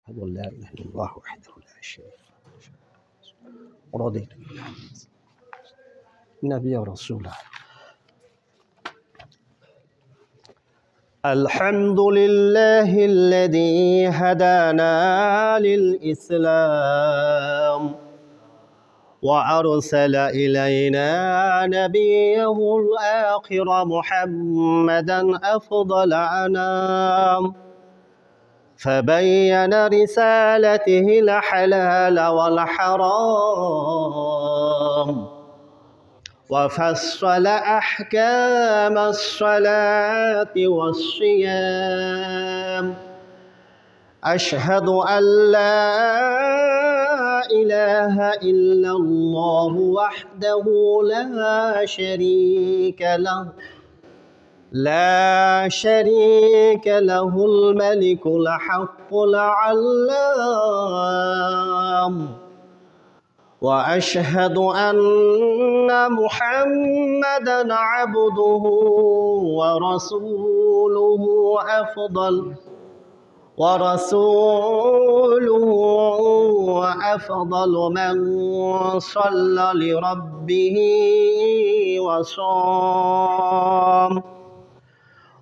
أشهد أن لا إله إلا الله وحده لا شريك له ورضيت بالله نبيا ورسولا الحمد لله الذي هدانا للإسلام وأرسل إلينا نبيه الآخر محمدا أفضل أنام فبين رسالته الحلال والحرام وفصل أحكام الصلاة والصيام أشهد أن لا إله إلا الله وحده لا شريك له الملك الحق العلام وأشهد أن محمدًا عبده ورسوله من صلى لربه وصام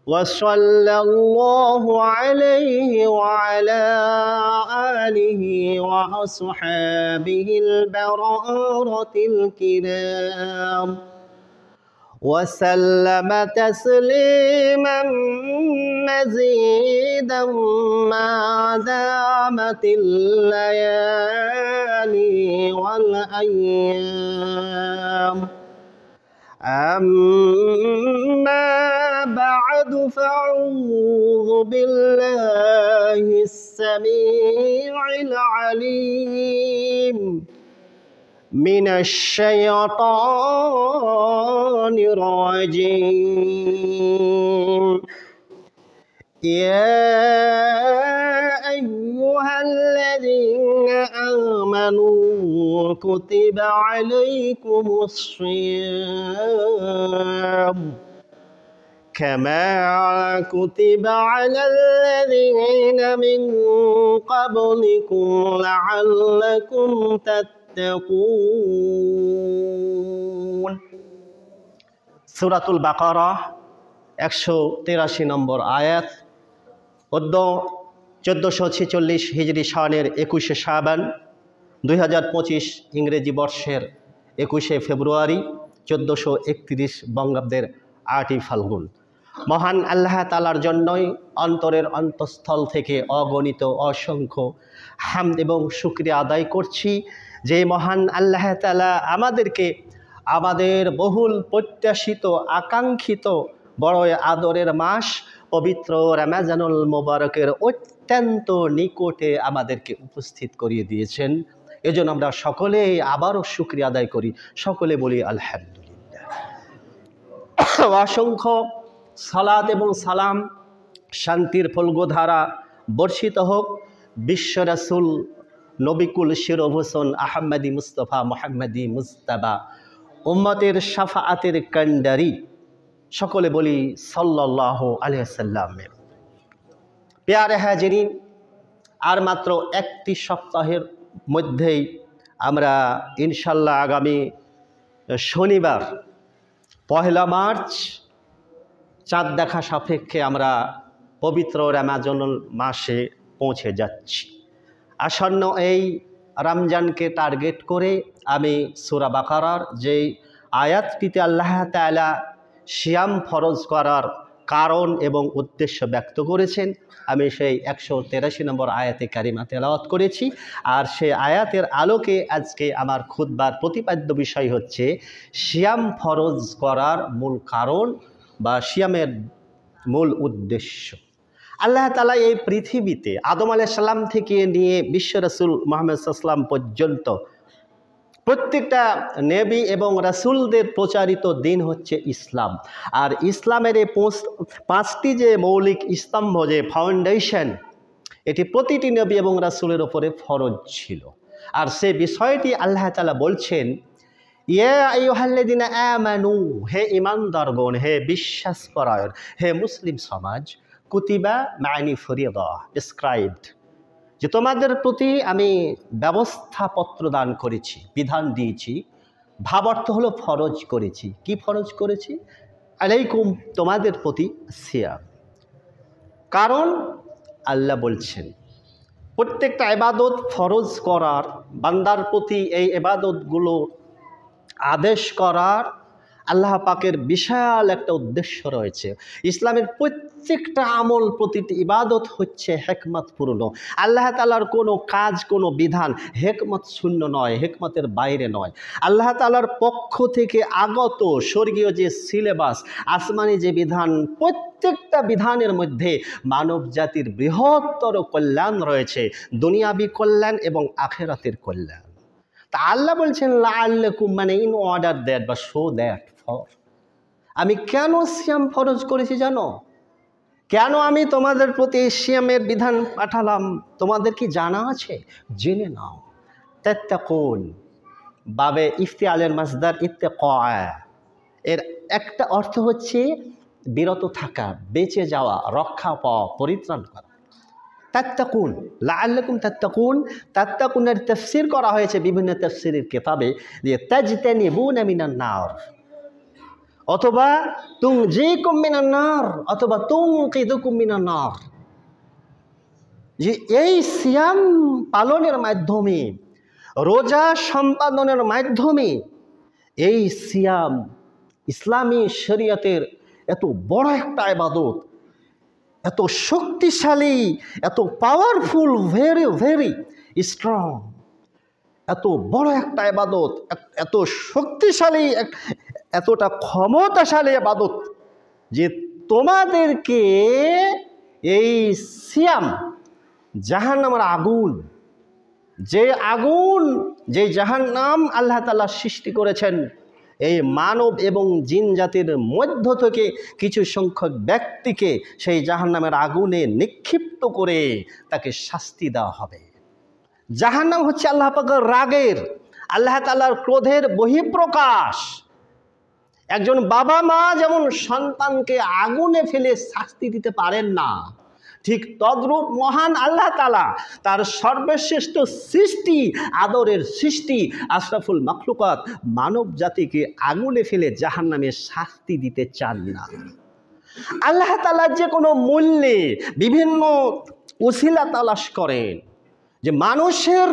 وصلى الله عليه وعلى آله وأصحابه البررة الكرام وسلم تسليما مزيدا ما دامت الليالي والأيام أما بعد فأعوذ بالله السميع العليم من الشيطان الرجيم يا أيها الذين آمنوا كتب عليكم الصيام كما كتب على الذين من قبلكم لعلكم تتقون সূরাতুল বাকারা 183 নম্বর আয়াত অদ্য 1446 হিজরি সনের 21 শাবান 2025 ইংরেজি বর্ষের 21 ফেব্রুয়ারি 1431 বঙ্গাব্দের 8ই ফাল্গুন। মহান আল্লাহ তাআলার জন্যই অন্তরের অন্তঃস্থল থেকে অগণিত অসংখ্য হামদ এবং শুকরিয়া আদায় করছি যে মহান আল্লাহ তাআলা আমাদেরকে আমাদের বহুল প্রত্যাশিত আকাঙ্ক্ষিত বড় আদরের মাস পবিত্র রমজানুল মুবারকের অত্যন্ত নিকটে আমাদেরকে উপস্থিত করিয়ে দিয়েছেন। এজন্য আমরা সকলেই আবারও শুকরিয়া আদায় করি, সকলে বলি আলহামদুলিল্লাহ। অসংখ্য সালাত এবং সালাম শান্তির ফলগোধারা বর্ষিত হোক বিশ্ব রাসূল নবিকুল শিরোভূষণ আহমদি মুস্তফা মোহাম্মদী মুজতাবা উম্মতের শাফাআতের কান্ডারি, সকলে বলি সাল্লাল্লাহু আলাইহি ওয়াসাল্লাম। প্যারে হাজিরিন, আর মাত্র একটি সপ্তাহের মধ্যেই আমরা ইনশাল্লাহ আগামী শনিবার 1 মার্চ চাঁদ দেখা সাপেক্ষে আমরা পবিত্র রমজানুল মাসে পৌঁছে যাচ্ছি। আসন্ন এই রমজানকে টার্গেট করে আমি সূরা বাকারার যে আয়াতটিতে আল্লাহ তাআলা সিয়াম ফরজ করার কারণ এবং উদ্দেশ্য ব্যক্ত করেছেন, আমি সেই 183 নম্বর আয়াতে কারিমা তেলাওয়াত করেছি। আর সেই আয়াতের আলোকে আজকে আমার খুতবার প্রতিপাদ্য বিষয় হচ্ছে সিয়াম ফরজ করার মূল কারণ বা সিয়ামের মূল উদ্দেশ্য। আল্লাহ তাআলা এই পৃথিবীতে আদম আলাইহিস সালাম থেকে নিয়ে বিশ্ব রাসূল মুহাম্মদ সাল্লাল্লাহু আলাইহি ওয়াসাল্লাম পর্যন্ত প্রত্যেকটা নবী এবং রাসূলদের প্রচারিত দিন হচ্ছে ইসলাম। আর ইসলামের এই 5টি যে মৌলিক স্তম্ভ, যে ফাউন্ডেশন, এটি প্রতিটি নবী এবং রাসূলের উপরে ফরজ ছিল। আর সে বিষয়টি আল্লাহ তাআলা বলছেন, ইয়া আইয়ুহাল্লাযীনা আমানু, হে ঈমানদারগণ, হে বিশ্বাস পরায়ণ, হে মুসলিম সমাজ, কুতিবা মানি ফরিদা, প্রেসক্রাইবড, যে তোমাদের প্রতি আমি ব্যবস্থাপত্র দান করেছি, বিধান দিয়েছি। ভাবার্থ হলো ফরজ করেছি। কি ফরজ করেছি? আলাইকুম, তোমাদের প্রতি সিয়াম। কারণ আল্লাহ বলছেন প্রত্যেকটা ইবাদত ফরজ করার, বান্দার প্রতি এই ইবাদতগুলো আদেশ করার আল্লাহ পাকের বিশাল একটা উদ্দেশ্য রয়েছে। ইসলামের প্রত্যেকটা আমল, প্রতিটি ইবাদত হচ্ছে হেকমতপূর্ণ। আল্লাহ তাআলার কোনো কাজ, কোনো বিধান হেকমত শূন্য নয়, হেকমতের বাইরে নয়। আল্লাহ তাআলার পক্ষ থেকে আগত স্বর্গীয় যে সিলেবাস, আসমানি যে বিধান, প্রত্যেকটা বিধানের মধ্যে মানব জাতির বৃহত্তর কল্যাণ রয়েছে, দুনিয়াবি কল্যাণ এবং আখিরাতের কল্যাণ। তা আল্লাহ বলছেন লাআল্লাকুম, মানে ইন অর্ডার দ্যাট বা শো দ্যাট ফর। আমি কেন সিয়াম ফরজ করেছি জানো? কেন আমি তোমাদের প্রতি সিয়ামের বিধান পাঠালাম? তোমাদের কি জানা আছে? জেনে নাও। তাত্তাকুন, বাবে ইফতিআলের মাসদার ইত্তাকা, এর একটা অর্থ হচ্ছে বিরত থাকা, বেঁচে যাওয়া, রক্ষা পাওয়া, পরিত্রাণ করা। তাত্তাকুন, লাআল্লাকুম তাত্তাকুন, তাত্তাকুনের তাফসীর করা হয়েছে বিভিন্ন তাফসীরের কিতাবে যে তাজতানিবুনা মিনান নার, অথবা তুনজিকুম মিনান নার, অথবা তুনকিদুকুম মিনান নার। যে এই সিয়াম পালনের মাধ্যমে, রোজা সম্পাদনের মাধ্যমে, এই সিয়াম ইসলামী শরীয়তের এত বড় একটা ইবাদত, এত শক্তিশালী, এত পাওয়ারফুল, ভেরি ভেরি স্ট্রং, এত বড় একটা ইবাদত, এত শক্তিশালী, এতটা ক্ষমতাশালী ইবাদত যে তোমাদেরকে এই সিয়াম, জাহান্নামের আগুন, যে আগুন, যে জাহান্নাম আল্লাহ তাআলা সৃষ্টি করেছেন, এই মানব এবং জিন জাতির মধ্য থেকে কিছু সংখ্যক ব্যক্তিকে সেই জাহান্নামের আগুনে নিক্ষিপ্ত করে তাকে শাস্তি দেওয়া হবে। জাহান্নাম হচ্ছে আল্লাহ পাকের রাগের, আল্লাহ তাআলার ক্রোধের বহিঃপ্রকাশ। একজন বাবা মা যেমন সন্তানকে আগুনে ফেলে শাস্তি দিতে পারেন না, ঠিক তদ্রূপ মহান আল্লাহ তাআলা তার সর্বশ্রেষ্ঠ সৃষ্টি, আদরের সৃষ্টি আশরাফুল মাখলুকাত মানব জাতিকে আগুনে ফেলে জাহান্নামে শাস্তি দিতে চান না। আল্লাহ তাআলা যে কোনো মূল্যে বিভিন্ন উসিলা তালাশ করেন যে মানুষের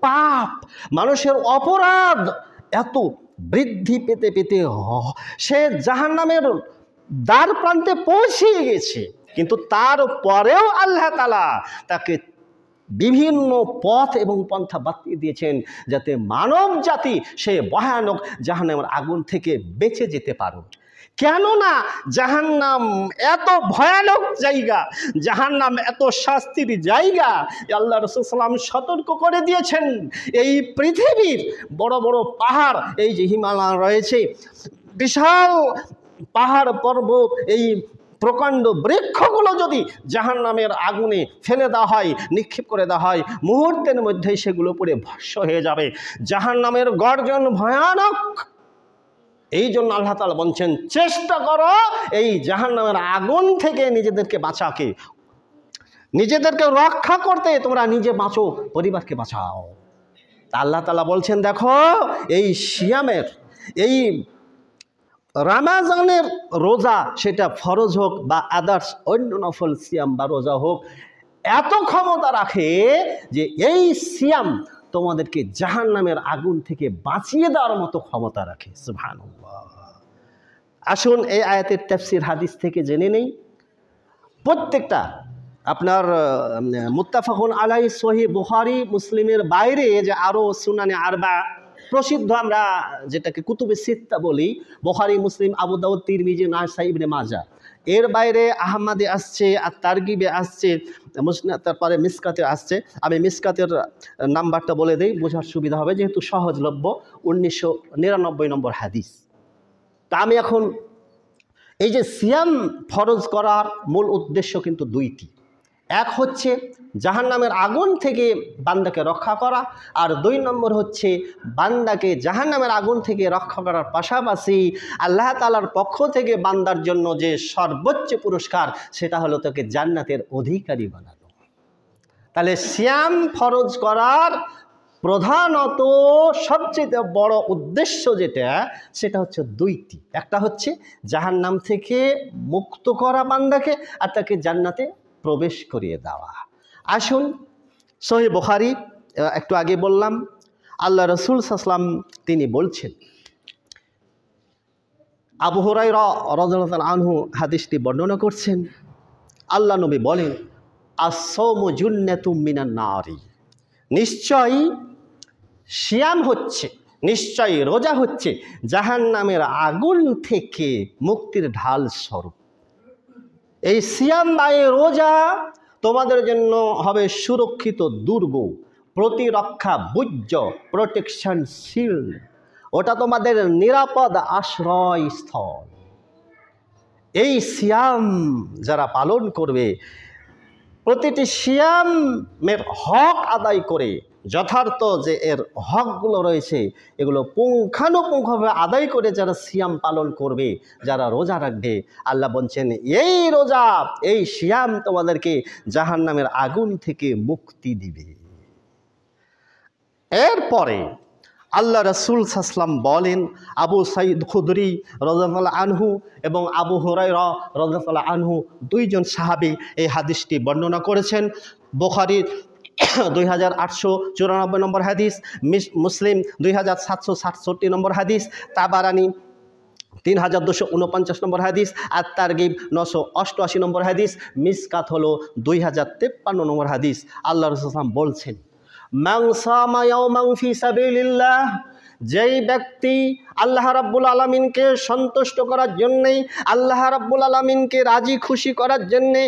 পাপ, মানুষের অপরাধ এত বৃদ্ধি পেতে পেতে সে জাহান্নামের দ্বার প্রান্তে পৌঁছে গেছে, কিন্তু তারপরেও আল্লাহ তাআলা তাকে বিভিন্ন পথ এবং পন্থা বাতিয়ে দিয়েছেন যাতে মানব জাতি সে ভয়ানক জাহান্নামের আগুন থেকে বেঁচে যেতে পারে। কেননা জাহান্নাম এত ভয়ানক জায়গা, জাহান্নাম এত শাস্তির জায়গা, আল্লাহ রাসূল সাল্লাল্লাহু আলাইহি ওয়াসাল্লাম সতর্ক করে দিয়েছেন। এই পৃথিবীর বড় বড় পাহাড়, এই যে হিমালয় রয়েছে, বিশাল পাহাড় পর্বত, এই প্রকাণ্ড বৃক্ষগুলো যদি জাহান্নামের আগুনে ফেলে দেওয়া হয়, নিক্ষেপ করে দেওয়া হয়, মুহূর্তের মধ্যেই সেগুলো পুড়ে ভস্ম হয়ে যাবে। জাহান্নামের গর্জন ভয়ানক। এই জন্য আল্লাহ তাআলা বলছেন চেষ্টা করো এই জাহান্নামের আগুন থেকে নিজেদেরকে বাঁচাকে, নিজেদেরকে রক্ষা করতে তোমরা নিজে বাঁচো, পরিবারকে বাঁচাও। আল্লাহ তাআলা বলছেন দেখো এই সিয়ামের, এই রামাজানের রোজা, সেটা ফরজ হোক বা আদার্স অন্য নফল সিয়াম বা রোজা হোক, এত ক্ষমতা রাখে যে এই সিয়াম তোমাদেরকে জাহান্নামের আগুন থেকে বাঁচিয়ে দেওয়ার মতো ক্ষমতা রাখে। সুবহানাল্লাহ। আসুন এই আয়াতের তাফসীর হাদিস থেকে জেনে নেই। প্রত্যেকটা আপনার মুত্তাফাকুন আলাইহি সহিহ বুখারী মুসলিমের বাইরে যে আরও সুনানে আরবা প্রসিদ্ধ, আমরা যেটাকে কুতুবে সিত্তা বলি, বুখারী, মুসলিম, আবু দাউদ, তিরমিজি, নাসাই, ইবনে মাজাহ, এর বাইরে আহমদে আসছে, আর তারগিবে আসছে, মুসনাদ, তারপরে মিসকাতে আসছে। আমি মিসকাতের নাম্বারটা বলে দেই, বোঝার সুবিধা হবে, যেহেতু সহজলভ্য, 1999 নম্বর হাদিস। তা আমি এখন এই যে সিয়াম ফরজ করার মূল উদ্দেশ্য কিন্তু দুইটি। এক হচ্ছে জাহান্নামের আগুন থেকে বান্দাকে রক্ষা করা, আর 2 নম্বর হচ্ছে বান্দাকে জাহান্নামের আগুন থেকে রক্ষা করার পাশাপাশি আল্লাহ তাআলার পক্ষ থেকে বান্দার জন্য যে সর্বোচ্চ পুরস্কার, সেটা হলো তাকে জান্নাতের অধিকারী বানানো। তাহলে সিয়াম ফরজ করার প্রধানত সবচেয়ে বড় উদ্দেশ্য যেটা, সেটা হচ্ছে দুইটি। একটা হচ্ছে জাহান্নাম থেকে মুক্ত করা বান্দাকে, আর তাকে জান্নাতে প্রবেশ করিয়ে দেওয়া। আসুন, সহিহ বুখারী, একটু আগে বললাম, আল্লাহ রাসূল সাল্লাল্লাহু আলাইহি ওয়াসাল্লাম তিনি বলছেন, আবু হুরায়রা রাদিয়াল্লাহু আনহু হাদিসটি বর্ণনা করছেন, আল্লাহ নবী বলেন, আস-সাওমু জুন্নাতুম মিনান নারি, নিশ্চয়ই সিয়াম হচ্ছে, নিশ্চয়ই রোজা হচ্ছে জাহান্নামের আগুন থেকে মুক্তির ঢাল স্বরূপ। এই সিয়াম বা এই রোজা তোমাদের জন্য হবে সুরক্ষিত দুর্গ, প্রতিরক্ষা বুর্জ, প্রোটেকশন শিল্ড। ওটা তোমাদের নিরাপদ আশ্রয়স্থল। এই সিয়াম যারা পালন করবে, প্রতিটি সিয়ামের হক আদায় করে, যথার্থ যে এর হকগুলো রয়েছে এগুলো পুঙ্খানুপুঙ্খভাবে আদায় করে যারা সিয়াম পালন করবে, যারা রোজা রাখবে, আল্লাহ বলছেন এই রোজা, এই সিয়াম তোমাদেরকে জাহান্নামের আগুন থেকে মুক্তি দিবে। এরপরে আল্লাহ রাসূল সাল্লাল্লাহু আলাইহি ওয়াসাল্লাম বলেন, আবু সাঈদ খুদরি রাদিয়াল্লাহু আনহু এবং আবু হুরায়রা রাদিয়াল্লাহু আনহু, দুইজন সাহাবী এই হাদিসটি বর্ণনা করেছেন। বুখারী 2894 নম্বর হাদিস, মুসলিম 2767 নম্বর হাদিস, তাবারানি 3249 নম্বর হাদিস, আর তারগিব 988 নম্বর হাদিস, মিসকাত হলো 2053 নম্বর হাদিস। আল্লাহ রাসূল সাল্লাল্লাহু আলাইহি ওয়াসাল্লাম বলছেন, মান সামা ইয়াওমান ফি সাবিলিল্লাহ, যেই ব্যক্তি আল্লাহ রাব্বুল আলামিনকে সন্তুষ্ট করার জন্যে, আল্লাহ রাব্বুল আলামিনকে রাজি খুশি করার জন্যে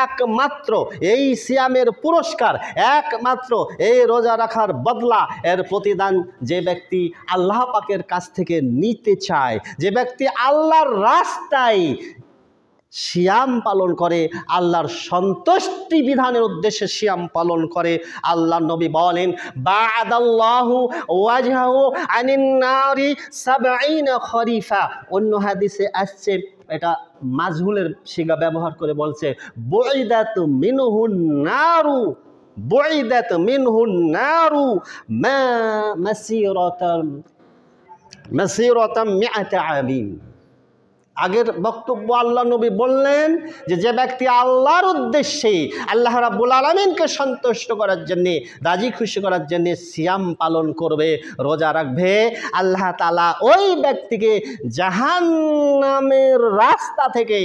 একমাত্র এই সিয়ামের পুরস্কার, একমাত্র এই রোজা রাখার বদলা, এর প্রতিদান যে ব্যক্তি আল্লাহ পাকের কাছ থেকে নিতে চায়, যে ব্যক্তি আল্লাহর রাস্তায় সিয়াম পালন করে, আল্লাহর সন্তুষ্টি বিধানের উদ্দেশ্যে সিয়াম পালন করে, আল্লাহ নবী বলেন, বা'দাল্লাহু ওয়াজহাহু আনিন নারি 70 খরিফা। অন্য হাদিসে আসছে, এটা মাজহুলের সিগা ব্যবহার করে বলছে, বুইদাতু মিনহুন নারু, বুইদাত মিনহুন নারু মা মাসিরাতাম মিআতা আমিন। আগের বক্তব্য আল্লাহ নবী বললেন যে ব্যক্তি আল্লাহর উদ্দেশ্যে, আল্লাহ রাব্বুল আলামিনকে সন্তুষ্ট করার জন্যে, রাজি খুশি করার জন্যে সিয়াম পালন করবে, রোজা রাখবে, আল্লাহ তাআলা ওই ব্যক্তিকে জাহান্নামের রাস্তা থেকে,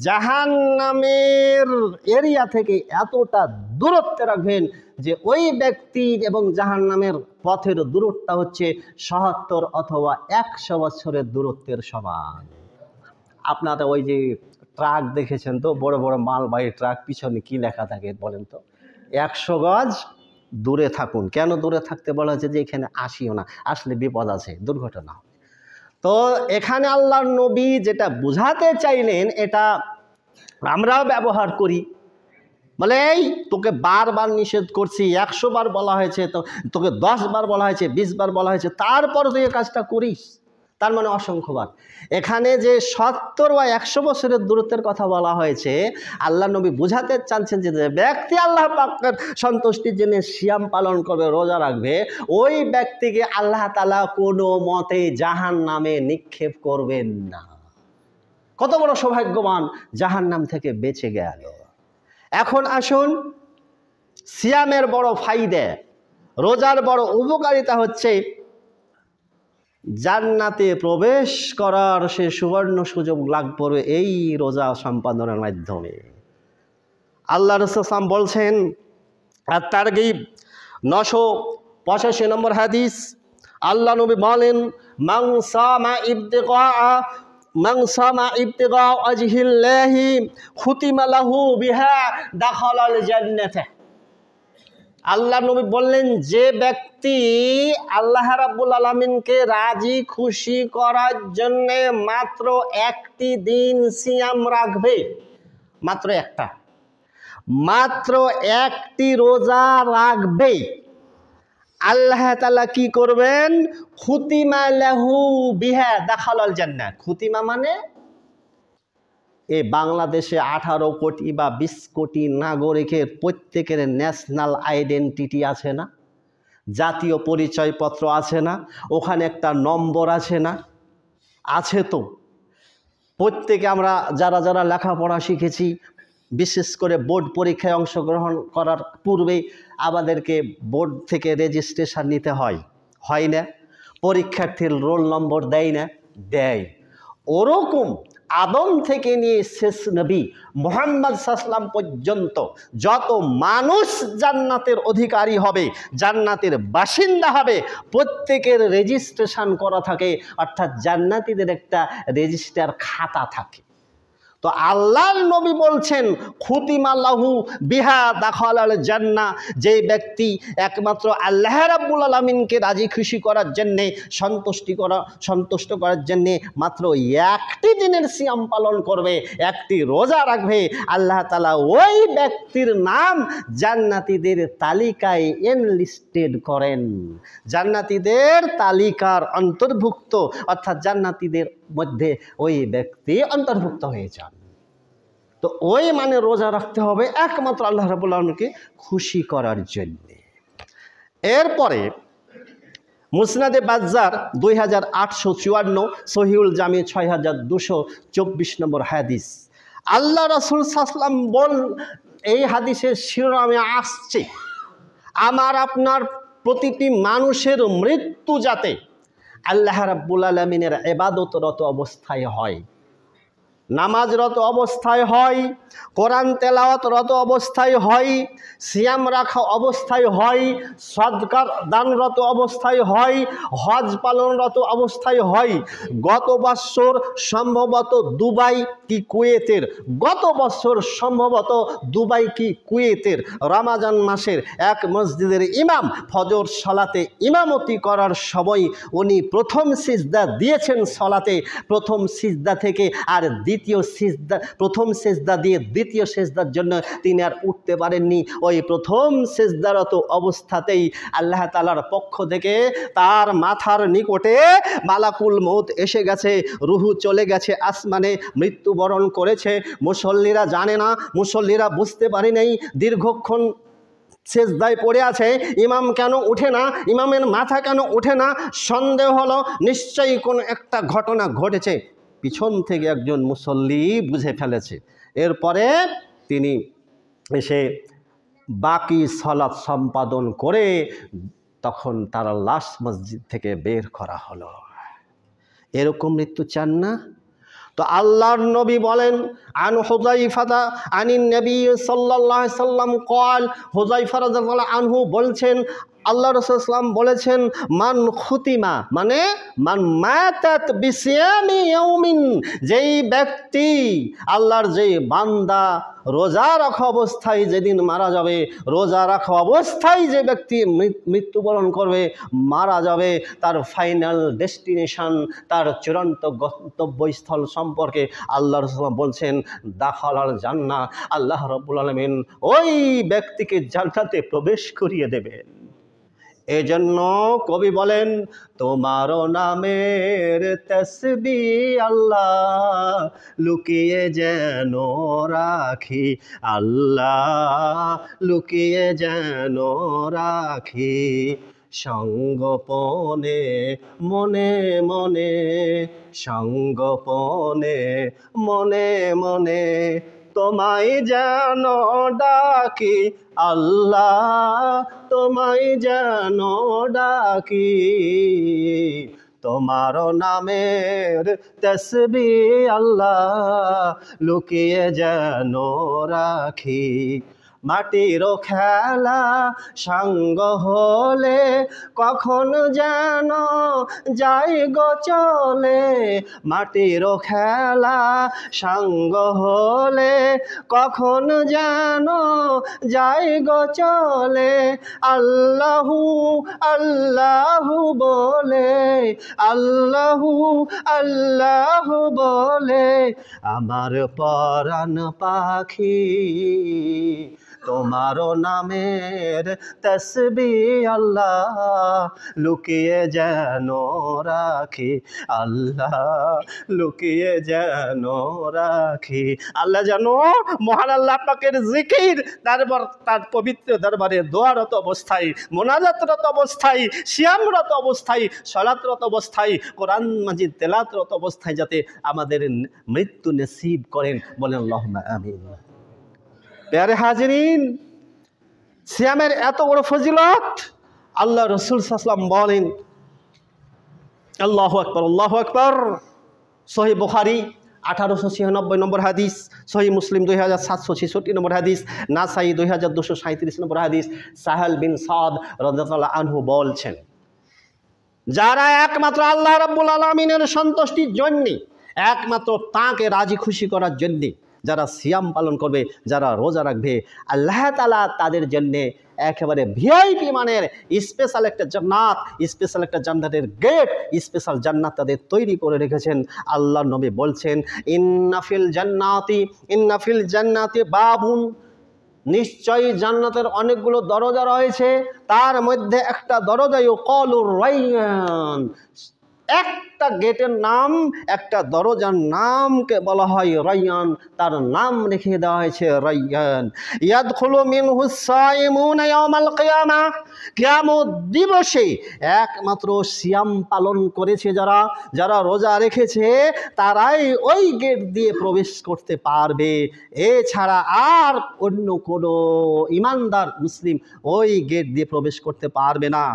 জাহান্নামের এরিয়া থেকে এতটা দূরত্বে রাখবেন যে ওই ব্যক্তি এবং জাহান্নামের পথের দূরত্বটা হচ্ছে ৭০ অথবা ১০০ বছরের দূরত্বের সমান। আপনারা ওই যে ট্রাক দেখেছেন তো, বড় বড় মালবাহী ট্রাক, পিছনে কি লেখা থাকে বলেন তো? ১০০ গজ দূরে থাকুন। কেন দূরে থাকতে বলা হয়েছে? যে এখানে আসিও না, আসলে বিপদ আছে, দুর্ঘটনা হবে। তো এখানে আল্লাহর নবী যেটা বুঝাতে চাইলেন, এটা আমরাও ব্যবহার করি। বলে এই তোকে বারবার নিষেধ করছি, ১০০ বার বলা হয়েছে, তো তোকে ১০ বার বলা হয়েছে, ২০ বার বলা হয়েছে, তারপর তুই এই কাজটা করিস, তার মানে অসংখ্যবার। এখানে যে ৭০ বা ১০০ বছরের দূরত্বের কথা বলা হয়েছে, আল্লাহ নবী বুঝাতে চাচ্ছেন যে ব্যক্তি আল্লাহ পাকের সন্তুষ্টির জন্য সিয়াম পালন করবে, রোজা রাখবে, ওই ব্যক্তিকে আল্লাহ তাআলা কোনো মতে জাহান্নামে নিক্ষেপ করবেন না। কত বড় সৌভাগ্যবান, জাহান্নাম থেকে বেঁচে গেল। এখন আসুন, সিয়ামের বড় ফায়দা, রোজার বড় উপকারিতা হচ্ছে জান্নাতে প্রবেশ করার সে সুবর্ণ সুযোগ লাভ করবে এই রোজা সম্পাদনের মাধ্যমে। আল্লাহ রাসূল সাল্লাল্লাহু আলাইহি ওয়াসাল্লাম বলছেন, আর তারগিব 985 নম্বর হাদিস, আল্লাহ নবী বলেন, মান সামা ইবতিগা ওয়াজহিল্লাহি খুতিমা লাহু বিহা দাখালাল জান্নাতা। আল্লাহ নবী বললেন, যে ব্যক্তি আল্লাহ রাব্বুল আলামিনকে রাজি খুশি করার জন্যে মাত্র একটি দিন সিয়াম রাখবে, মাত্র একটা, মাত্র একটি রোজা রাখবে, আল্লাহ তাআলা কি করবেন? খুতিমা লাহু বিহা দাখালাল জান্নাহ। খুতিমা মানে এই বাংলাদেশে 18 কোটি বা 20 কোটি নাগরিকের প্রত্যেকের ন্যাশনাল আইডেন্টিটি আছে না, জাতীয় পরিচয়পত্র আছে না, ওখানে একটা নম্বর আছে না, আছে তো। প্রত্যেকে আমরা যারা যারা লেখাপড়া শিখেছি, বিশেষ করে বোর্ড পরীক্ষায় অংশগ্রহণ করার পূর্বেই আমাদেরকে বোর্ড থেকে রেজিস্ট্রেশন নিতে হয়, হয় না? পরীক্ষার্থীর রোল নম্বর দেয় না, দেয়। ওরকম আদম থেকে নিয়ে শেষ নবী মুহাম্মদ সাল্লাল্লাহু পর্যন্ত যত মানুষ জান্নাতের অধিকারী হবে, জান্নাতের বাসিন্দা হবে, প্রত্যেকের রেজিস্ট্রেশন করা থাকে, অর্থাৎ জান্নাতীদের একটা রেজিস্টার খাতা থাকে। তো আল্লাহর নবী বলছেন খুতিমাল্লাহু বিহা দাখালাল জান্নাহ, যে ব্যক্তি একমাত্র আল্লাহ রাব্বুল আলামিনকে রাজি খুশি করার জন্যে, সন্তুষ্ট করার জন্যে মাত্র একটি দিনের সিয়াম পালন করবে, একটি রোজা রাখবে, আল্লাহ তাআলা ওই ব্যক্তির নাম জান্নাতীদের তালিকায় এনলিস্টেড করেন, জান্নাতীদের তালিকার অন্তর্ভুক্ত, অর্থাৎ জান্নাতীদের মধ্যে ওই ব্যক্তি অন্তর্ভুক্ত হয়ে যান। তো ওই মানে রোজা রাখতে হবে একমাত্র আল্লাহ রাব্বুল আলামিনকে খুশি করার জন্য। এরপরে মুসনাদে বাজ্জার 2854, সহিহুল জামি 6224 নম্বর হাদিস। আল্লাহ রাসূল সাল্লাল্লাহু আলাইহি ওয়াসাল্লাম এই হাদিসের শিরোনামে আসছে, আমার আপনার প্রতিটি মানুষের মৃত্যু যাতে আল্লাহ রাব্বুল আলামিনের ইবাদতরত অবস্থায় হয়, নামাজরত অবস্থায় হয়, কোরআন তেলাওয়াতরত অবস্থায় হয়, সিয়াম রাখা অবস্থায় হয়, সদকা দানরত অবস্থায় হয়, হজ পালনরত অবস্থায় হয়। গত বছর সম্ভবত দুবাই কি কুয়েতের, রমাজান মাসের এক মসজিদের ইমাম ফজর সালাতে ইমামতি করার সময় উনি প্রথম সিজদা দিয়েছেন সলাতে, প্রথম সিজদা থেকে আর প্রথম সেজদা দিয়ে দ্বিতীয় সেজদার জন্য তিনি আর উঠতে পারেননি। ওই প্রথম সেজদারত অবস্থাতেই আল্লাহ তাআলার পক্ষ থেকে তার মাথার নিকটে মালাকুল মউত এসে গেছে, রুহু চলে গেছে আসমানে, মৃত্যুবরণ করেছে। মুসল্লিরা জানে না, মুসল্লিরা বুঝতে পারে নাই, দীর্ঘক্ষণ সেজদায় পড়ে আছে, ইমাম কেন উঠে না, ইমামের মাথা কেন উঠে না, সন্দেহ হলো নিশ্চয়ই কোনো একটা ঘটনা ঘটেছে। পিছন থেকে একজন মুসল্লি বুঝে ফেলেছে, এরপরে তিনি এসে বাকি সালাত সম্পাদন করে তখন তার লাশ মসজিদ থেকে বের করা হলো। এরকম মৃত্যু চান না? তো আল্লাহর নবী বলেন, আন হুযায়ফা আনিন নবী সাল্লাল্লাহু আলাইহি সাল্লাম ক্বাল, হুযায়ফা রাদিয়াল্লাহু আনহু বলছেন আল্লাহ রাসূল সাল্লাল্লাহু আলাইহি ওয়াসাল্লাম বলেছেন, মান খুতিমা মানে মান মাতাত বিসিয়ামি ইয়াউমিন, যেই ব্যক্তি আল্লাহর যেই বান্দা রোজা রাখা অবস্থায় যেদিন মারা যাবে, রোজা রাখা অবস্থায় যে ব্যক্তি মৃত্যুবরণ করবে, মারা যাবে, তার ফাইনাল ডেস্টিনেশন, তার চূড়ান্ত গন্তব্যস্থল সম্পর্কে আল্লাহ রাসূল বলছেন দাখালাল জান্নাহ, আল্লাহ রাব্বুল আলামিন ওই ব্যক্তিকে জান্নাতে প্রবেশ করিয়ে দেবেন। এজন্য কবি বলেন, তোমার নামের তাসবিহ আল্লাহ লুকিয়ে যেন রাখি, আল্লাহ লুকিয়ে যেন রাখি, সঙ্গোপনে মনে মনে, সঙ্গোপনে মনে মনে, তোমায় যেন ডাকি আল্লাহ, তোমায় যেন ডাকি, তোমার নামের তাসবিহ আল্লাহ লুকিয়ে যেন রাখি। মাটির খেলা সাঙ্গ হলে কখন যেন যাই গো চলে, মাটির খেলা সাঙ্গ হলে কখন যেন যাই গো চলে, আল্লাহু আল্লাহু বলে, আল্লাহু আল্লাহু বলে আমার পরাণ পাখি তোমারও নামের তসবিহ আল্লাহ লুকিয়ে যেন রাখি, আল্লাহ লুকিয়ে যেন রাখি। আল্লাহ যেন মহান আল্লাহ পাকের জিকির তার পবিত্র দরবারে দোয়ারত অবস্থায়, মোনাজাতরত অবস্থায়, সিয়ামরত অবস্থায়, সালাতরত অবস্থায়, কোরআন মাজিদ তেলাওয়াতরত অবস্থায় যাতে আমাদের মৃত্যু নসিব করেন, বলেন আল্লাহুম্মা আমিন। প্যারে হাজিরিন, সিয়ামের এত বড় ফজিলত আল্লাহ রাসূল সাল্লাল্লাহু আলাইহি ওয়াসাল্লাম বলেন, আল্লাহু আকবার, আল্লাহু আকবার। সহিহ বুখারী 1896 নম্বর হাদিস, সহিহ মুসলিম 2766 নম্বর হাদিস, নাসাই 2237 নম্বর হাদিস। সাহেল বিন সাদ রাদিয়াল্লাহু আনহু বলছেন, যারা একমাত্র আল্লাহ রাব্বুল আলামিনের সন্তুষ্টির জন্য, একমাত্র তাঁকে রাজি খুশি করার জন্য যারা সিয়াম পালন করবে, যারা রোজা রাখবে, আল্লাহ তাআলা তাদের জন্য একেবারে ভিআইপি মানের স্পেশাল একটা জান্নাত, স্পেশাল একটা জান্নাতের গেট, স্পেশাল জান্নাত তাদের তৈরি করে রেখেছেন। আল্লাহর নবী বলছেন, ইন্না ফিল জান্নাতি বাবুন, নিশ্চয়ই জান্নাতের অনেকগুলো দরজা রয়েছে, তার মধ্যে একটা দরজা ইউকালুর রায়্যান, একটা গেটের নাম, একটা দরজার নামকে বলা হয় রায়্যান, তার নাম রেখে দেওয়া হয়েছে রায়্যান। ইয়াদখুলু মিনহুস সায়িমুনা ইয়াওমাল কিয়ামাহ, কিয়ামত দিবসে একমাত্র সিয়াম পালন করেছে যারা রোজা রেখেছে, তারাই ওই গেট দিয়ে প্রবেশ করতে পারবে। এছাড়া আর অন্য কোনো ইমানদার মুসলিম ওই গেট দিয়ে প্রবেশ করতে পারবে না।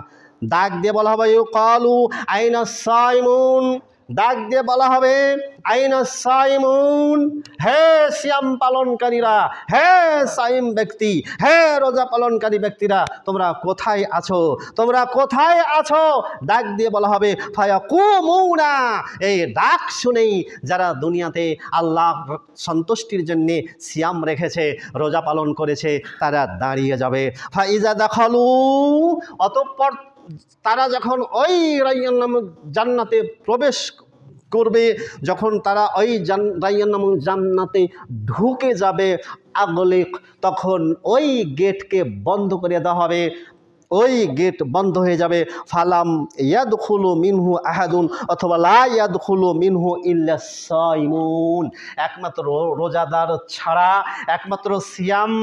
ডাক দিয়ে বলা হবে ইউকালু আইনা সাইমুন, ডাক দিয়ে বলা হবে আইনা সাইমুন, হে সিয়াম পালনকারীরা, হে সাইম ব্যক্তি, হে রোজা পালনকারী ব্যক্তিরা, তোমরা কোথায় আছো, তোমরা কোথায় আছো? ডাক দিয়ে বলা হবে ফায়াকুমুনা, এই ডাক শুনেই যারা দুনিয়াতে আল্লাহ সন্তুষ্টির জন্য সিয়াম রেখেছে, রোজা পালন করেছে, তারা দাঁড়িয়ে যাবে। ফাইজা দাখালু, অতঃপর তারা যখন ওই রায়্যান নামক জান্নাতে প্রবেশ করবে, যখন তারা ওই রায়্যান নামক জান্নাতে ঢুকে যাবে, আগলিক, তখন ওই গেটকে বন্ধ করে দেওয়া হবে, ওই গেট বন্ধ হয়ে যাবে। ফালাম ইয়াদখুলু মিনহু আহাদুন, অথবা লা ইয়াদখুলু মিনহু ইল্লা সাইমুন, একমাত্র রোজাদার ছাড়া, একমাত্র সিয়াম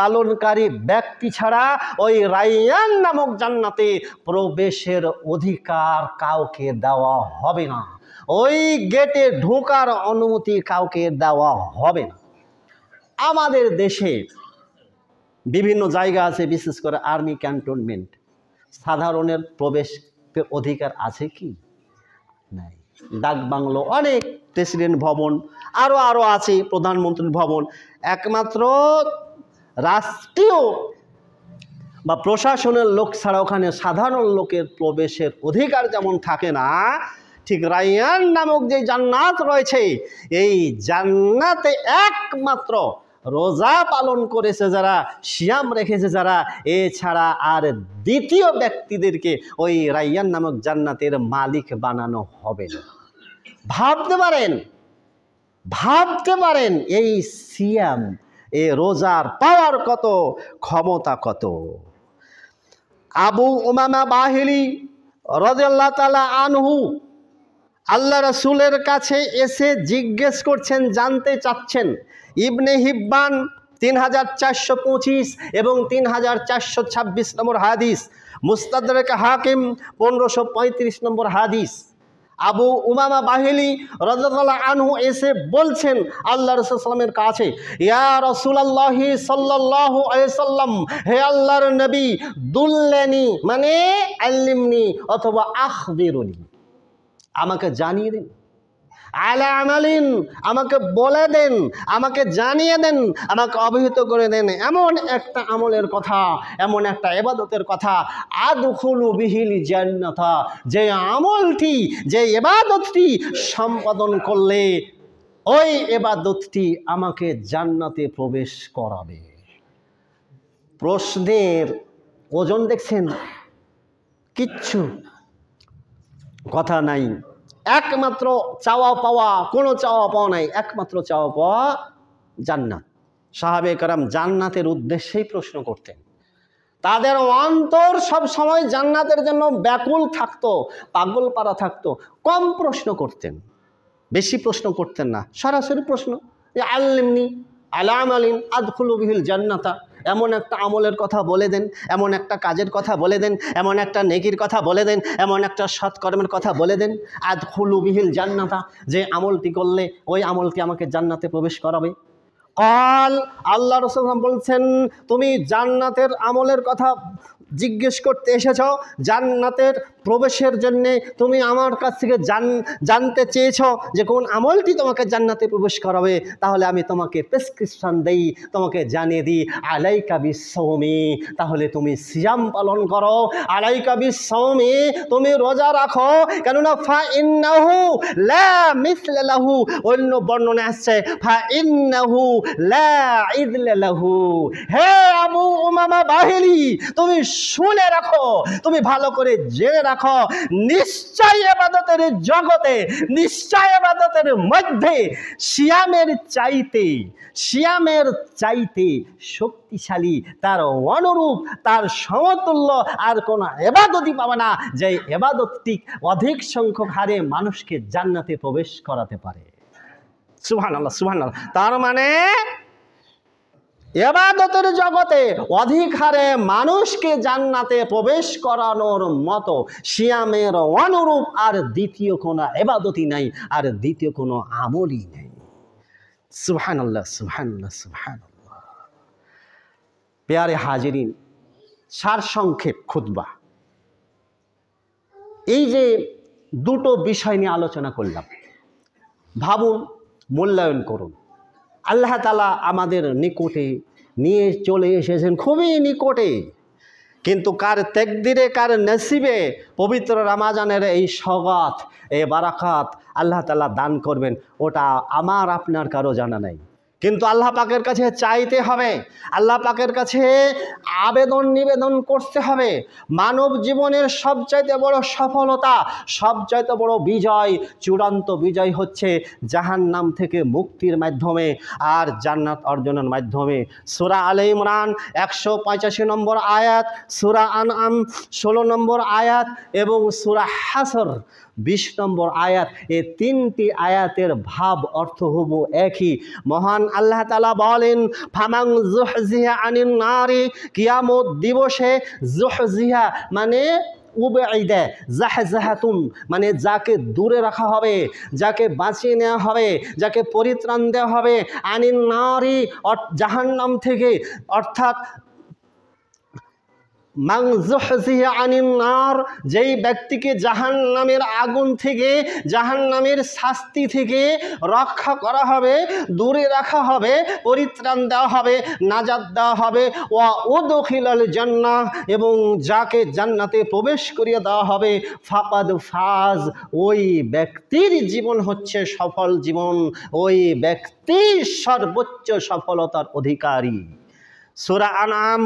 পালনকারী ব্যক্তি ছাড়া ওই রায়্যান নামক জান্নাতে প্রবেশের অধিকার কাউকে দেওয়া হবে না, ওই গেটে ঢোকার অনুমতি কাউকে দেওয়া হবে না। আমাদের দেশে বিভিন্ন জায়গা আছে, বিশেষ করে আর্মি ক্যান্টনমেন্ট, সাধারণের প্রবেশ অধিকার আছে কি? নাই। ডাক বাংলো, অনেক প্রেসিডেন্ট ভবন, আরও আছে প্রধানমন্ত্রীর ভবন, একমাত্র রাষ্ট্রীয় বা প্রশাসনের লোক ছাড়া ওখানে সাধারণ লোকের প্রবেশের অধিকার যেমন থাকে না, ঠিক রায়্যান নামক যে জান্নাত রয়েছে, এই জান্নাতে একমাত্র রোজা পালন করেছে যারা, সিয়াম রেখেছে যারা, এছাড়া আর দ্বিতীয় ব্যক্তিদেরকে ওই রায়্যান নামক জান্নাতের মালিক বানানো হবে না। ভাবতে পারেন এই সিয়াম, এ রোজার পাওয়ার কত, ক্ষমতা কত। আবু উমামা বাহিলি রাদিয়াল্লাহু তাআলা আনহু আল্লাহ রাসূলের কাছে এসে জিজ্ঞেস করছেন, জানতে চাচ্ছেন। ইবনে হিব্বান 3425 এবং 3426 নম্বর হাদিস, মুস্তাদরাক হাকিম 1535 নম্বর হাদিস। আবু উমামা বাহিলি রাদিয়াল্লাহু আনহু এসে বলছেন আল্লাহ রাসূল সাল্লাল্লাহু আলাইহি ওয়াসাল্লামের কাছে, ইয়া রাসূলুল্লাহি সাল্লাল্লাহু আলাইহি সাল্লাম, হে আল্লাহর নবী, দুল্লেনি মানে আল্লিমনি অথবা আখবিরুনি, আমাকে জানিয়ে দিন, আলা আমালিন, আমাকে বলে দেন, আমাকে জানিয়ে দেন, আমাকে অবহিত করে দেন এমন একটা আমলের কথা, এমন একটা ইবাদতের কথা, আদখুলু বিহিল জান্নাতা, যে আমলটি, যে ইবাদতটি সম্পাদন করলে ওই ইবাদতটি আমাকে জান্নাতে প্রবেশ করাবে। প্রশ্নের ওজন দেখছেন, কিচ্ছু কথা নাই, একমাত্র চাওয়া পাওয়া, কোনো চাওয়া পাওয়া নাই, একমাত্র চাওয়া পাওয়া জান্নাত, সাহাবে কেরাম জান্নাতের উদ্দেশ্যেই প্রশ্ন করতেন। তাদের অন্তর সব সময় জান্নাতের জন্য ব্যাকুল থাকতো, পাগল পারা থাকতো। কম প্রশ্ন করতেন, বেশি প্রশ্ন করতেন না, সরাসরি প্রশ্ন। আল্লিমনি আলাম আলিন আদখুলু বিহিল জান্নাতা, এমন একটা আমলের কথা বলে দেন, এমন একটা কাজের কথা বলে দেন, এমন একটা নেকির কথা বলে দেন, এমন একটা সৎকর্মের কথা বলে দেন, আদখুলু বিহিল জান্নাতা, যে আমলটি করলে ওই আমলটি আমাকে জান্নাতে প্রবেশ করাবে। কাল, আল্লাহ রাসূল বলছেন, তুমি জান্নাতের আমলের কথা জিজ্ঞেস করতে এসেছ, জান্নাতের প্রবেশের জন্যে তুমি আমার কাছ থেকে জানতে চেয়েছ যে কোন আমলটি তোমাকে জান্নাতে প্রবেশ করাবে, তাহলে আমি তোমাকে প্রেসক্রিপশন দেই, তোমাকে জানিয়ে দিই, আলাইকা বিসসাওমি, তাহলে তুমি সিয়াম পালন করো, আলাইকা বিসসাওমি, তুমি রোজা রাখো, কেননা ফা ইন্নাহু লা মিসলা লাহু, অন্য বর্ণনা আসছে ফা ইন্নাহু লা ইদলা লাহু। হে আবু উমামা বাহিলি, তুমি শুনে রাখো, তুমি ভালো করে জেনে রাখো, নিশ্চয় ইবাদতের জগতে, নিশ্চয় ইবাদতের মধ্যে সিয়ামের চাইতে শক্তিশালী, তার অনুরূপ, তার সমতুল্য আর কোন ইবাদতই পাবে না, যে ইবাদতটি অধিক সংখ্যক হারে মানুষকে জান্নাতে প্রবেশ করাতে পারে। সুবহানাল্লাহ, সুবহানাল্লাহ। তার মানে ইবাদতের জগতে অধিক হারে মানুষকে জান্নাতে প্রবেশ করানোর মতো সিয়ামের অনুরূপ আর দ্বিতীয় কোনো ইবাদতই নাই, আর দ্বিতীয় কোনো আমলই নেই। সুবহানাল্লাহ, সুবহানাল্লাহ, সুবহানাল্লাহ। প্যারে হাজিরিন, সারসংক্ষেপ খুতবা, এই যে দুটো বিষয় নিয়ে আলোচনা করলাম, ভাবুন, মূল্যায়ন করুন। আল্লাহ তাআলা আমাদের নিকটে নিয়ে চলে এসেছেন, খুবই নিকটে, কিন্তু কার তাকদীরে, কার নসিবে পবিত্র রমজানের এই সওগাত, এই বারাকাত আল্লাহ তাআলা দান করবেন, ওটা আমার আপনার কারো জানা নাই। কিন্তু আল্লাহ পাকের কাছে চাইতে হবে, আল্লাহ পাকের কাছে আবেদন নিবেদন করতে হবে। মানব জীবনের সবচাইতে বড় সফলতা, সবচাইতে বড় বিজয়, চূড়ান্ত বিজয় হচ্ছে জাহান্নাম থেকে মুক্তির মাধ্যমে আর জান্নাত অর্জনের মাধ্যমে। সূরা আলে ইমরান 185 নম্বর আয়াত, সূরা আনআম 16 নম্বর আয়াত এবং সূরা হাসর 20 নম্বর আয়াত, এই তিনটি আয়াতের ভাব অর্থ হুবহু একই। মহান আল্লাহ তাআলা বলেন, ফামান যুহজিহা আনিন নারি, কিয়ামত দিবসে যুহজিহা মানে উবাইদা, জাহজাহাতুন মানে যাকে দূরে রাখা হবে, যাকে বাঁচিয়ে নেওয়া হবে, যাকে পরিত্রাণ দেওয়া হবে, আনিন নারি জাহান্নাম থেকে, অর্থাৎ মান যুহজিহা আনিন নার, যেই ব্যক্তিকে জাহান্নামের আগুন থেকে, জাহান্নামের শাস্তি থেকে রক্ষা করা হবে, দূরে রাখা হবে, পরিত্রাণ দেওয়া হবে, নাজাত দেওয়া হবে, ওয়া উদখিলাল জান্নাহ, এবং যাকে জান্নাতে প্রবেশ করিয়ে দেওয়া হবে, ফাকাদ ফাজ, ওই ব্যক্তির জীবন হচ্ছে সফল জীবন, ওই ব্যক্তি সর্বোচ্চ সফলতার অধিকারী। সূরা আনআম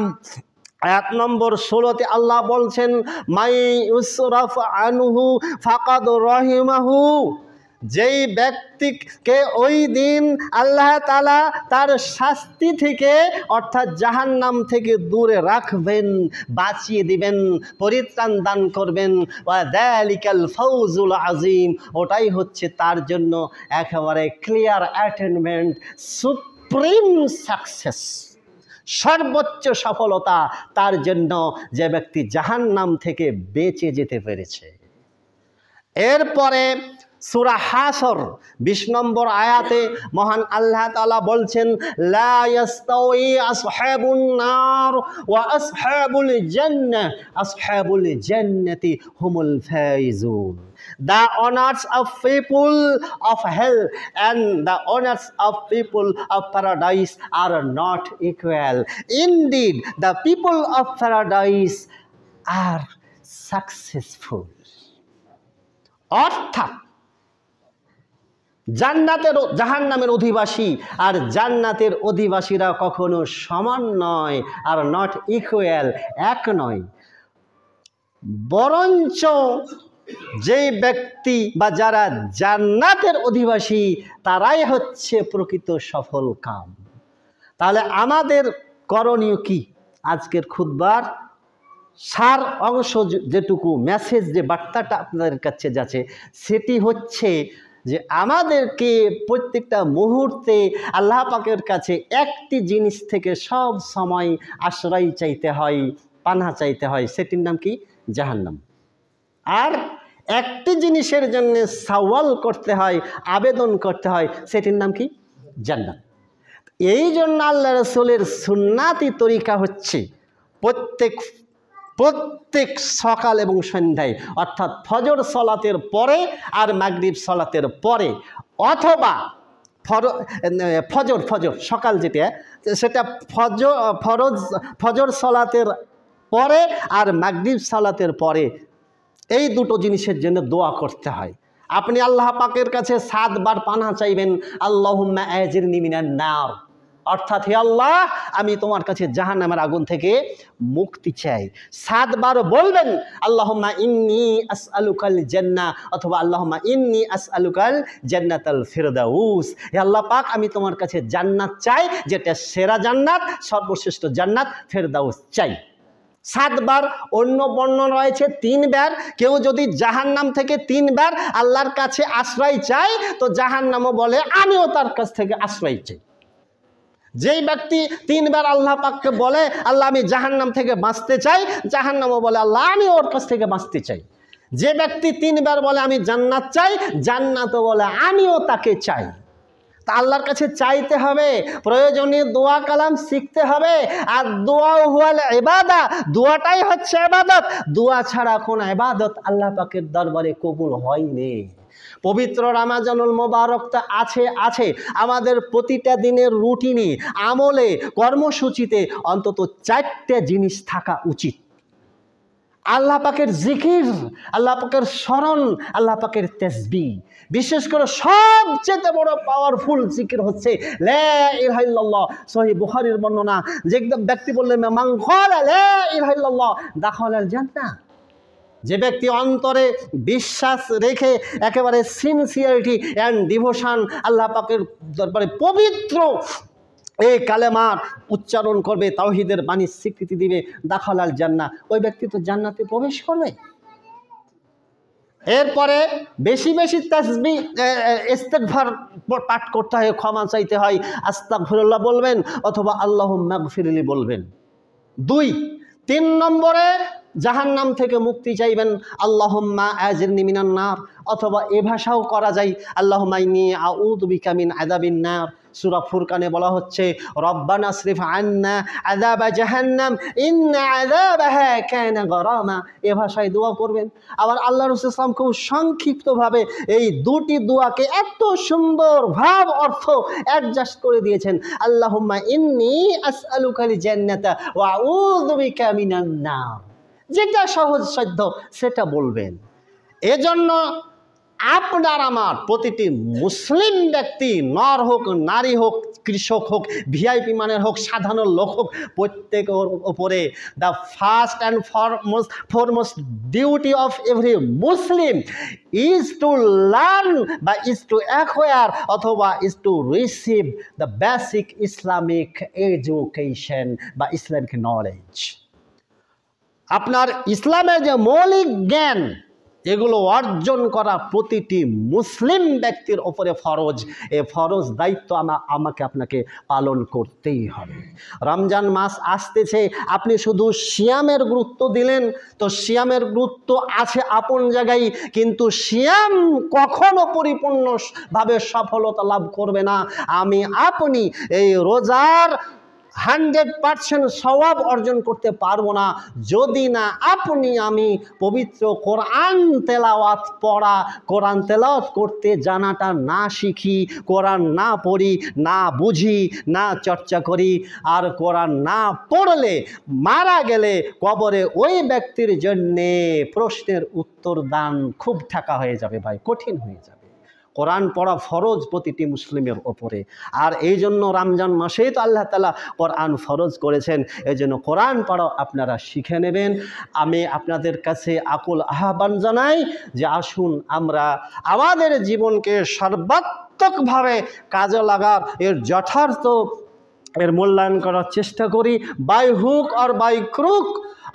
আয়াত নম্বর 16-তে আল্লাহ বলছেন, মাই ইউসরাফ আনহু ফাকাদ রহিমাহু, যেই ব্যক্তিকে ওই দিন আল্লাহ তাআলা তার শাস্তি থেকে, অর্থাৎ জাহান্নাম থেকে দূরে রাখবেন, বাঁচিয়ে দিবেন, পরিত্রাণ দান করবেন, ওয়া যালিকাল ফাউজুল আযীম, ওটাই হচ্ছে তার জন্য একেবারে ক্লিয়ার অ্যাটেনমেন্ট, সুপ্রিম সাকসেস, সর্বোচ্চ সফলতা তার জন্য, যে ব্যক্তি জাহান্নাম থেকে বেঁচে যেতে পেরেছে। এরপরে সূরা হাসর 20 নম্বর আয়াতে মহান আল্লাহ তাআলা বলছেন, লা ইয়াস্তাউই আসহাবুন নার ওয়া আসহাবুল জান্নাতি হুমুল Faizun. The honors of people of hell and the honors of people of paradise are not equal. Indeed, the people of paradise are successful. অর্থাৎ জান্নাতের জাহান্নামের অধিবাসী আর জান্নাতের অধিবাসীরা কখনো সমান নয়, আর নট ইকুয়াল, এক নয়, বরঞ্চ যেই ব্যক্তি বা যারা জান্নাতের অধিবাসী তারাই হচ্ছে প্রকৃত সফল কাম, তাহলে আমাদের করণীয় কি? আজকের খুতবার সার অংশ যেটুকু মেসেজ, যে বার্তাটা আপনাদের কাছে যাচ্ছে, সেটি হচ্ছে যে আমাদেরকে প্রত্যেকটা মুহূর্তে আল্লাহ পাকের কাছে একটি জিনিস থেকে সব সময় আশ্রয় চাইতে হয়, পানাহ চাইতে হয়। সেটির নাম কি? জাহান্নাম। আর একটি জিনিসের জন্য সওয়াল করতে হয়, আবেদন করতে হয়, সেটির নাম কি? জান্নাত। এই জন্য আল্লাহ রাসূলের সুন্নাতি তরিকা হচ্ছে প্রত্যেক সকাল এবং সন্ধ্যায়, অর্থাৎ ফজর সলাতের পরে আর মাগরিব সলাতের পরে, অথবা ফজর সকাল যেটা, সেটা ফজর সলাতের পরে আর মাগরিব সলাতের পরে, এই দুটো জিনিসের জন্য দোয়া করতে হয়। আপনি আল্লাহ পাকের কাছে 7 বার পানাহ চাইবেন, আল্লাহুম্মা আজিরনি মিনান নার, অর্থাৎ হে আল্লাহ, আমি তোমার কাছে জাহান্নামের আগুন থেকে মুক্তি চাই। 7 বার বলবেন আল্লাহুম্মা ইন্নী আসআলুকাল জান্নাহ, অথবা আল্লাহুম্মা ইন্নী আসআলুকাল জান্নাতাল ফিরদাউস, হে আল্লাহ পাক, আমি তোমার কাছে জান্নাত চাই, যেটা সেরা জান্নাত, সর্বশ্রেষ্ঠ জান্নাত ফেরদাউস চাই। 7 বার। অন্য বর্ণনা রয়েছে 3 বার। কেউ যদি জাহান্নাম থেকে 3 বার আল্লাহর কাছে আশ্রয় চায়, তো জাহান্নামও বলে আমিও তার কাছ থেকে আশ্রয় চাই। যেই ব্যক্তি 3 বার আল্লাহ পাককে বলে আল্লাহ আমি জাহান্নাম থেকে বাঁচতে চাই, জাহান্নামও বলে আল্লাহ আমি ওর কাছ থেকে বাঁচতে চাই। যে ব্যক্তি 3 বার বলে আমি জান্নাত চাই, জান্নাতও বলে আমিও তাকে চাই। তা আল্লাহর কাছে চাইতে হবে, প্রয়োজনীয় দোয়া কালাম শিখতে হবে। আর দোয়া হুয়াল ইবাদা, দোয়াটাই হচ্ছে ইবাদত। দোয়া ছাড়া কোন ইবাদত আল্লাহ পাকের দরবারে কবুল হয়নি। পবিত্র রমজানুল মোবারক তো আছে আমাদের প্রতিটা দিনের রুটিনে, আমলে, কর্মসূচিতে অন্তত 4টে জিনিস থাকা উচিত। আল্লাহ পাকের জিকির, আল্লাহ পাকের স্মরণ, আল্লাহ পাকের তাসবিহ। বিশেষ করে সবচেয়ে বড় পাওয়ারফুল জিকির হচ্ছে লা ইলাহা ইল্লাল্লাহ। সহিহ বুখারীর বর্ণনা, যে ব্যক্তি বললেন মান ক্বালা লা ইলাহা ইল্লাল্লাহ দাখালাল জান্নাহ, যে ব্যক্তি অন্তরে বিশ্বাস রেখে একেবারে সিনসিয়ারিটি অ্যান্ড ডিভোশন আল্লাহ পাকের দরবারে পবিত্র এই কালেমার উচ্চারণ করবে, তাওহীদের বাণীর স্বীকৃতি দিবে, দাখালাল জান্নাহ, ওই ব্যক্তি তো জান্নাতে প্রবেশ করবে। এরপরে বেশি বেশি তাসবিহ ইস্তিগফার পাঠ করতে হয়, ক্ষমা চাইতে হয়, আস্তাগফিরুল্লাহ বলবেন অথবা আল্লাহুম্মা গফিরলি বলবেন। 3 নম্বরে জাহান্নাম থেকে মুক্তি চাইবেন, আল্লাহুম্মা আজিরনি মিনান নার, অথবা এ ভাষাও করা যায় আল্লাহুম্মা ইন্নী আউযু বিকা মিন আযাবিন নার। সূরা ফুরকানে বলা হচ্ছে রব্বানা আসরিফ আন্না আযাবা জাহান্নাম ইন্না আযাবাহা কানা গরামা, এ ভাষায় দোয়া করবেন। আবার আল্লাহ রাসূল সাল্লাল্লাহু আলাইহি ওয়াসাল্লাম খুব সংক্ষিপ্তভাবে এই 2টি দোয়াকে এত সুন্দর ভাব অর্থ অ্যাডজাস্ট করে দিয়েছেন, আল্লাহুম্মা ইন্নী আসআলুকাল জান্নাতা ওয়া আউযু বিকা মিনান নার। যেটা সহজসাধ্য সেটা বলবেন। এজন্য আপনার আমার প্রতিটি মুসলিম ব্যক্তি, নর হোক, নারী হোক, কৃষক হোক, ভিআইপি মানের হোক, সাধারণ লোক হোক, প্রত্যেকের উপরে the first and foremost duty of every Muslim is to learn বা ইজ টু অ্যাকোয়ার অথবা is to receive the basic Islamic education বা ইসলামিক নলেজ। আপনার ইসলামের যে মৌলিক জ্ঞান, এগুলো অর্জন করা প্রতিটি মুসলিম ব্যক্তির ওপরে ফরজ। এ ফরজ দায়িত্ব আমাকে আপনাকে পালন করতেই হবে। রমজান মাস আসতেছে, আপনি শুধু সিয়ামের গুরুত্ব দিলেন, তো সিয়ামের গুরুত্ব আছে আপন জায়গায়, কিন্তু সিয়াম কখনো পরিপূর্ণভাবে সফলতা লাভ করবে না। আপনি এই রোজার 100% সওয়াব অর্জন করতে পারবো না যদি না আমি পবিত্র কোরআন তেলাওয়াত পড়া, কোরআন তেলাওয়াত করতে জানাটা না শিখি, কোরআন না পড়ি, না বুঝি, না চর্চা করি। আর কোরআন না পড়লে মারা গেলে কবরে ওই ব্যক্তির জন্যে প্রশ্নের উত্তর দান খুব ঠেকা হয়ে যাবে ভাই, কঠিন হয়ে যাবে। কোরআন পড়া ফরজ প্রতিটি মুসলিমের ওপরে। আর এই জন্য রমজান মাসেই তো আল্লাহ তাআলা কোরআন ফরজ করেছেন। এই জন্য কোরআন পড়াও আপনারা শিখে নেবেন। আমি আপনাদের কাছে আকুল আহ্বান জানাই যে আসুন আমরা আমাদের জীবনকে সর্বাত্মকভাবে কাজে লাগার, এর যথার্থ এর মূল্যায়ন করার চেষ্টা করি। বাই হুক আর বাই ক্রুক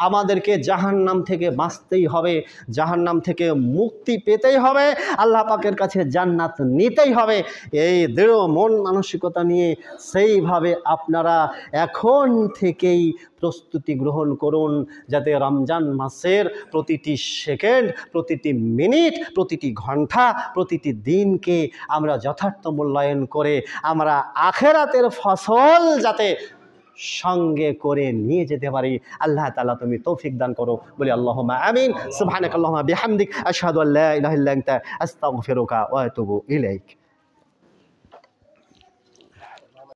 আমাদেরকে জাহান্নাম থেকে বাঁচতেই হবে, জাহান্নাম থেকে মুক্তি পেতেই হবে, আল্লাহ পাকের কাছে জান্নাত নিতেই হবে। এই দৃঢ় মন মানসিকতা নিয়ে সেইভাবে আপনারা এখন থেকেই প্রস্তুতি গ্রহণ করুন, যাতে রমজান মাসের প্রতিটি সেকেন্ড, প্রতিটি মিনিট, প্রতিটি ঘন্টা, প্রতিটি দিনকে আমরা যথার্থ মূল্যায়ন করে আমরা আখেরাতের ফসল যাতে সঙ্গে করে নিয়ে যেতে পারি। আল্লাহ তাআলা তুমি তৌফিক দান করো, বলি আল্লাহুম্মা আমিন। সুবহানাকাল্লাহুম্মা বিহামদিক আশহাদু আল্লা ইলাহা ইল্লা আনতা আস্তাগফিরুকা ওয়া আতুবু ইলাইক।